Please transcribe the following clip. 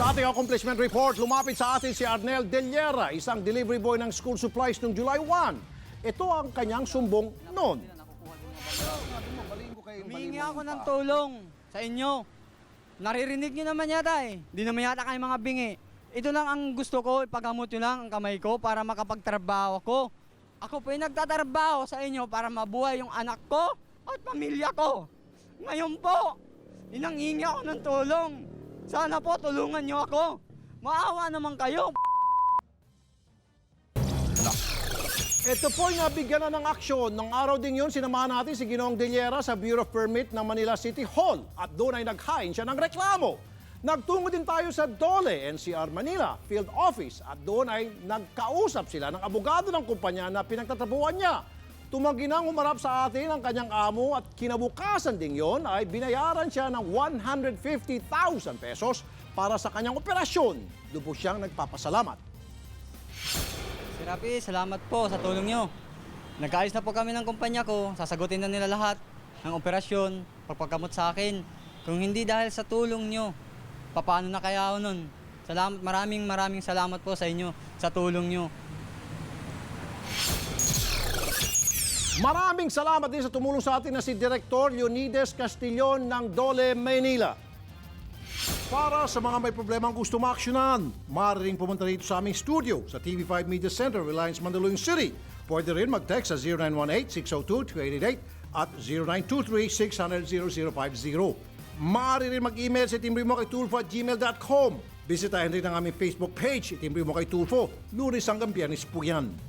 Sa ating accomplishment report, lumapit sa atin si Arnel Deliera, isang delivery boy ng school supplies noong July 1. Ito ang kanyang sumbong noon. Humingi ako ng tulong sa inyo. Naririnig nyo naman yata eh. Di naman yata kayo mga bingi. Ito lang ang gusto ko, ipagamot nyo lang ang kamay ko para makapagtrabaho ko. Ako po yung nagtatrabaho sa inyo para mabuhay yung anak ko at pamilya ko. Ngayon po, inanghingi ako ng tulong. Sana po tulungan nyo ako. Maawa naman kayo. Ito po'y nabigyan na ng aksyon. Nung araw din yun, sinamahan natin si Ginoong Deliera sa Bureau of Permit ng Manila City Hall at doon ay naghain siya ng reklamo. Nagtungo din tayo sa DOLE, NCR Manila Field Office at doon ay nagkausap sila ng abogado ng kumpanya na pinagtatabuhan niya. Tumanggi nang humarap sa atin ang kanyang amo at kinabukasan din yon ay binayaran siya ng 150,000 pesos para sa kanyang operasyon. Lubos siyang nagpapasalamat. Sir Rapi, salamat po sa tulong nyo. Nagkaayos na po kami ng kumpanya ko. Sasagutin na nila lahat ng operasyon, pagpagkamot sa akin. Kung hindi dahil sa tulong nyo, paano na kaya ako nun? Salamat, maraming salamat po sa inyo, sa tulong nyo. Maraming salamat din sa tumulong sa atin na si Director Leonides Castillon ng DOLE Manila. Para sa mga may problemang gusto maaksyonan, maaaring pumunta rito sa aming studio sa TV5 Media Center, Reliance Mandaluyong City. Pwede rin mag-text sa 0918-602-2888 at 0923-600-0050. Maaari rin mag-email sa itimbrimokaytulfo@gmail.com. Bisitahin rin ang aming Facebook page, Itimbri Mo Kay Tulfo. Lunes hanggang Biyernes po yan.